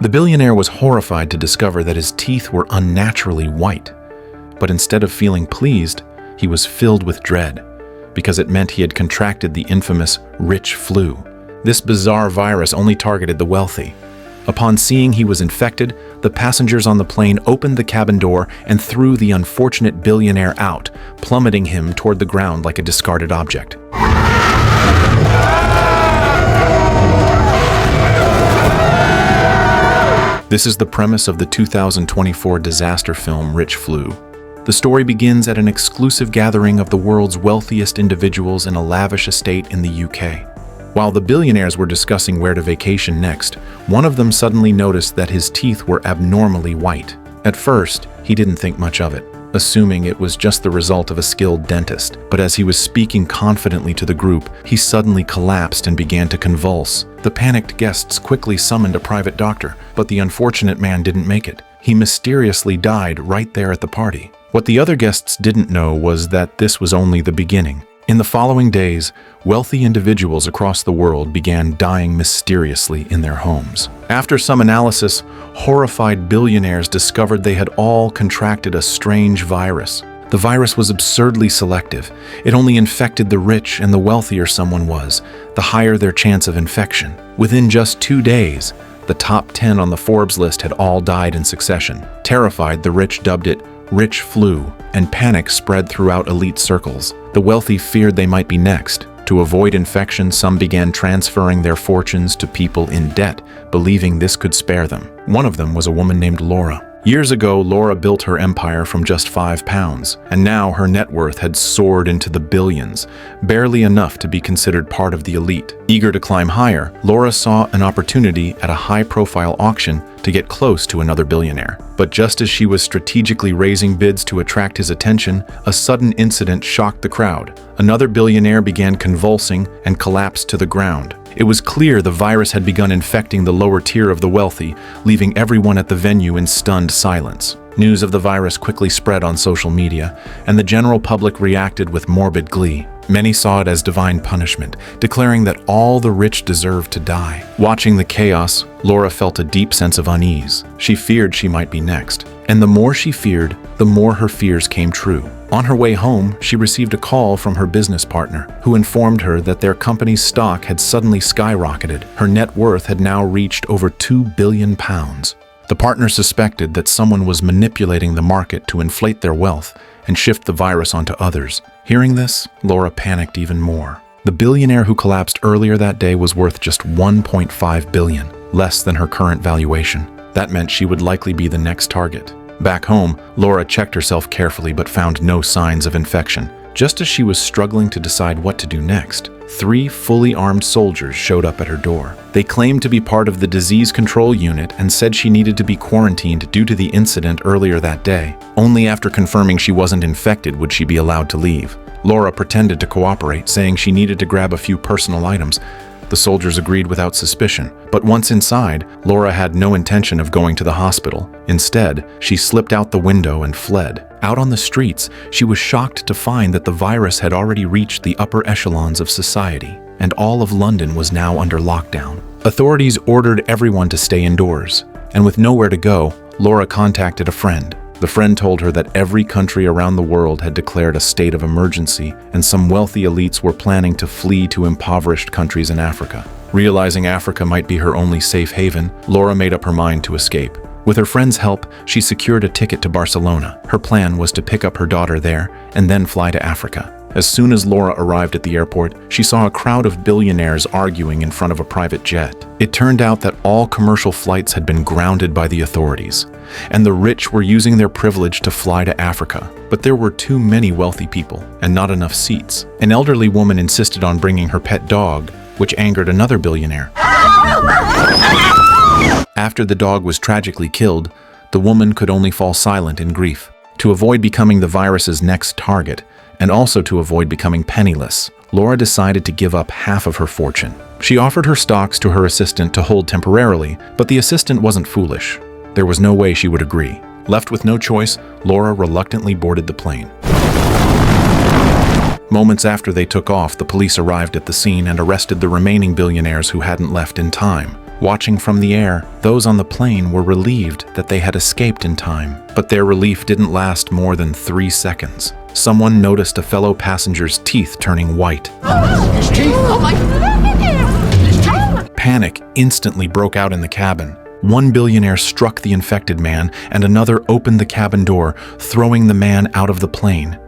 The billionaire was horrified to discover that his teeth were unnaturally white. But instead of feeling pleased, he was filled with dread, because it meant he had contracted the infamous rich flu. This bizarre virus only targeted the wealthy. Upon seeing he was infected, the passengers on the plane opened the cabin door and threw the unfortunate billionaire out, plummeting him toward the ground like a discarded object. This is the premise of the 2024 disaster film Rich Flu. The story begins at an exclusive gathering of the world's wealthiest individuals in a lavish estate in the UK. While the billionaires were discussing where to vacation next, one of them suddenly noticed that his teeth were abnormally white. At first, he didn't think much of it, assuming it was just the result of a skilled dentist. But as he was speaking confidently to the group, he suddenly collapsed and began to convulse. The panicked guests quickly summoned a private doctor, but the unfortunate man didn't make it. He mysteriously died right there at the party. What the other guests didn't know was that this was only the beginning. In the following days, wealthy individuals across the world began dying mysteriously in their homes. After some analysis, horrified billionaires discovered they had all contracted a strange virus. The virus was absurdly selective. It only infected the rich, and the wealthier someone was, the higher their chance of infection. Within just 2 days, the top 10 on the Forbes list had all died in succession. Terrified, the rich dubbed it Rich Flu, and panic spread throughout elite circles. The wealthy feared they might be next. To avoid infection, some began transferring their fortunes to people in debt, believing this could spare them. One of them was a woman named Laura. Years ago, Laura built her empire from just £5, and now her net worth had soared into the billions, barely enough to be considered part of the elite. Eager to climb higher, Laura saw an opportunity at a high-profile auction to get close to another billionaire. But just as she was strategically raising bids to attract his attention, a sudden incident shocked the crowd. Another billionaire began convulsing and collapsed to the ground. It was clear the virus had begun infecting the lower tier of the wealthy, leaving everyone at the venue in stunned silence. News of the virus quickly spread on social media, and the general public reacted with morbid glee. Many saw it as divine punishment, declaring that all the rich deserved to die. Watching the chaos, Laura felt a deep sense of unease. She feared she might be next. And the more she feared, the more her fears came true. On her way home, she received a call from her business partner, who informed her that their company's stock had suddenly skyrocketed. Her net worth had now reached over £2 billion. The partner suspected that someone was manipulating the market to inflate their wealth and shift the virus onto others. Hearing this, Laura panicked even more. The billionaire who collapsed earlier that day was worth just $1.5 billion, less than her current valuation. That meant she would likely be the next target. Back home, Laura checked herself carefully but found no signs of infection. Just as she was struggling to decide what to do next, 3 fully armed soldiers showed up at her door. They claimed to be part of the disease control unit and said she needed to be quarantined due to the incident earlier that day. Only after confirming she wasn't infected would she be allowed to leave. Laura pretended to cooperate, saying she needed to grab a few personal items. The soldiers agreed without suspicion, but once inside, Laura had no intention of going to the hospital. Instead, she slipped out the window and fled. Out on the streets, she was shocked to find that the virus had already reached the upper echelons of society, and all of London was now under lockdown. Authorities ordered everyone to stay indoors, and with nowhere to go, Laura contacted a friend. The friend told her that every country around the world had declared a state of emergency, and some wealthy elites were planning to flee to impoverished countries in Africa. Realizing Africa might be her only safe haven, Laura made up her mind to escape. With her friend's help, she secured a ticket to Barcelona. Her plan was to pick up her daughter there and then fly to Africa. As soon as Laura arrived at the airport, she saw a crowd of billionaires arguing in front of a private jet. It turned out that all commercial flights had been grounded by the authorities, and the rich were using their privilege to fly to Africa. But there were too many wealthy people, and not enough seats. An elderly woman insisted on bringing her pet dog, which angered another billionaire. After the dog was tragically killed, the woman could only fall silent in grief. To avoid becoming the virus's next target, and also to avoid becoming penniless, Laura decided to give up half of her fortune. She offered her stocks to her assistant to hold temporarily, but the assistant wasn't foolish. There was no way she would agree. Left with no choice, Laura reluctantly boarded the plane. Moments after they took off, the police arrived at the scene and arrested the remaining billionaires who hadn't left in time. Watching from the air, those on the plane were relieved that they had escaped in time. But their relief didn't last more than 3 seconds. Someone noticed a fellow passenger's teeth turning white. His teeth! Oh my God! His teeth! Panic instantly broke out in the cabin. One billionaire struck the infected man, and another opened the cabin door, throwing the man out of the plane.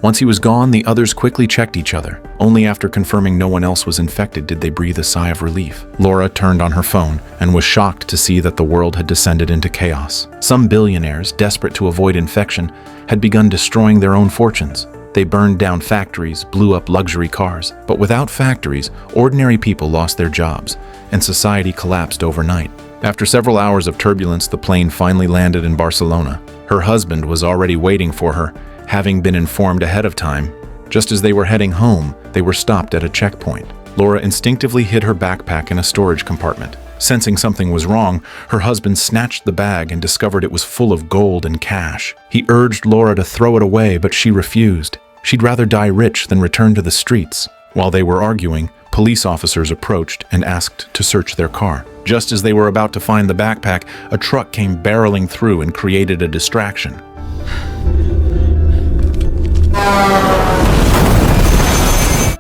Once he was gone, the others quickly checked each other. Only after confirming no one else was infected did they breathe a sigh of relief. Laura turned on her phone and was shocked to see that the world had descended into chaos. Some billionaires, desperate to avoid infection, had begun destroying their own fortunes. They burned down factories, blew up luxury cars. But without factories, ordinary people lost their jobs, and society collapsed overnight. After several hours of turbulence, the plane finally landed in Barcelona. Her husband was already waiting for her, having been informed ahead of time. Just as they were heading home, they were stopped at a checkpoint. Laura instinctively hid her backpack in a storage compartment. Sensing something was wrong, her husband snatched the bag and discovered it was full of gold and cash. He urged Laura to throw it away, but she refused. She'd rather die rich than return to the streets. While they were arguing, police officers approached and asked to search their car. Just as they were about to find the backpack, a truck came barreling through and created a distraction.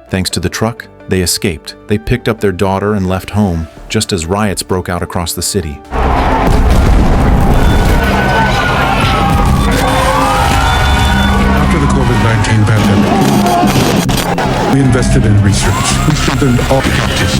Thanks to the truck, they escaped. They picked up their daughter and left home, just as riots broke out across the city. After the COVID-19 pandemic, we invested in research. We strengthened all captives.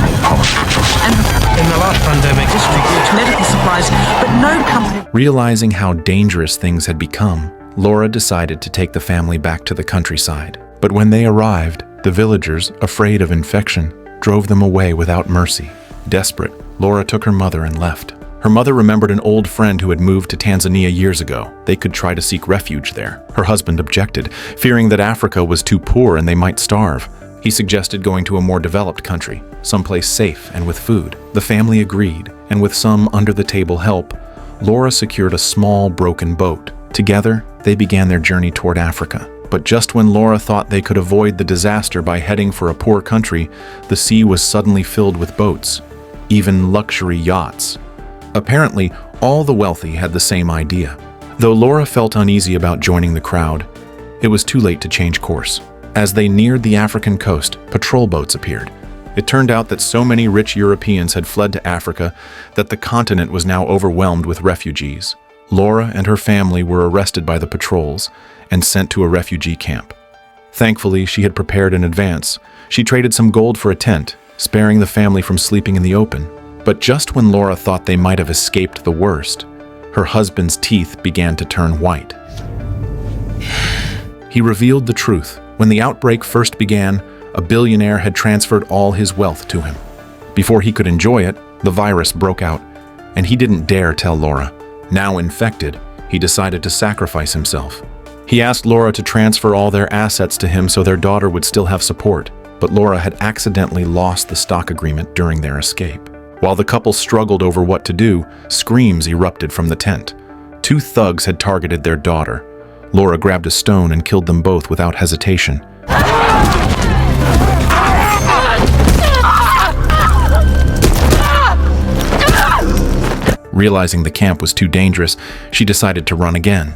In the last pandemic, distributed medical supplies, but no company... Realizing how dangerous things had become, Laura decided to take the family back to the countryside. But when they arrived, the villagers, afraid of infection, drove them away without mercy. Desperate, Laura took her mother and left. Her mother remembered an old friend who had moved to Tanzania years ago. They could try to seek refuge there. Her husband objected, fearing that Africa was too poor and they might starve. He suggested going to a more developed country, someplace safe and with food. The family agreed, and with some under-the-table help, Laura secured a small, broken boat. Together, they began their journey toward Africa. But just when Laura thought they could avoid the disaster by heading for a poor country, the sea was suddenly filled with boats, even luxury yachts. Apparently, all the wealthy had the same idea. Though Laura felt uneasy about joining the crowd, it was too late to change course. As they neared the African coast, patrol boats appeared. It turned out that so many rich Europeans had fled to Africa that the continent was now overwhelmed with refugees. Laura and her family were arrested by the patrols and sent to a refugee camp. Thankfully, she had prepared in advance. She traded some gold for a tent, sparing the family from sleeping in the open. But just when Laura thought they might have escaped the worst, her husband's teeth began to turn white. He revealed the truth. When the outbreak first began, a billionaire had transferred all his wealth to him. Before he could enjoy it, the virus broke out, and he didn't dare tell Laura. Now infected, he decided to sacrifice himself. He asked Laura to transfer all their assets to him so their daughter would still have support, but Laura had accidentally lost the stock agreement during their escape. While the couple struggled over what to do, screams erupted from the tent. 2 thugs had targeted their daughter. Laura grabbed a stone and killed them both without hesitation. Realizing the camp was too dangerous, she decided to run again.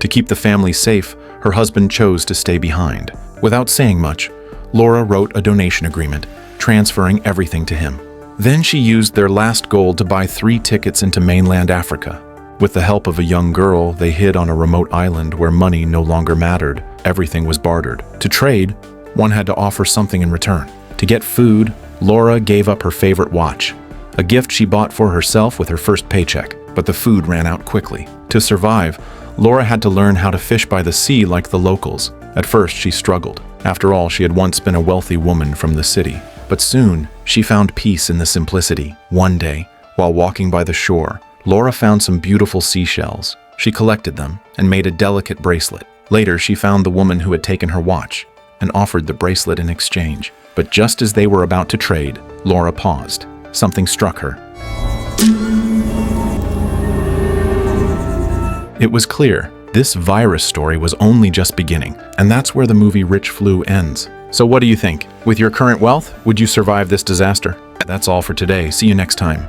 To keep the family safe, her husband chose to stay behind. Without saying much, Laura wrote a donation agreement, transferring everything to him. Then she used their last gold to buy 3 tickets into mainland Africa. With the help of a young girl, they hid on a remote island where money no longer mattered. Everything was bartered. To trade, one had to offer something in return. To get food, Laura gave up her favorite watch, a gift she bought for herself with her first paycheck, but the food ran out quickly. To survive, Laura had to learn how to fish by the sea like the locals. At first, she struggled. After all, she had once been a wealthy woman from the city. But soon, she found peace in the simplicity. One day, while walking by the shore, Laura found some beautiful seashells. She collected them and made a delicate bracelet. Later, she found the woman who had taken her watch and offered the bracelet in exchange. But just as they were about to trade, Laura paused. Something struck her. It was clear this virus story was only just beginning, and that's where the movie Rich Flu ends. So what do you think? With your current wealth, would you survive this disaster? That's all for today. See you next time.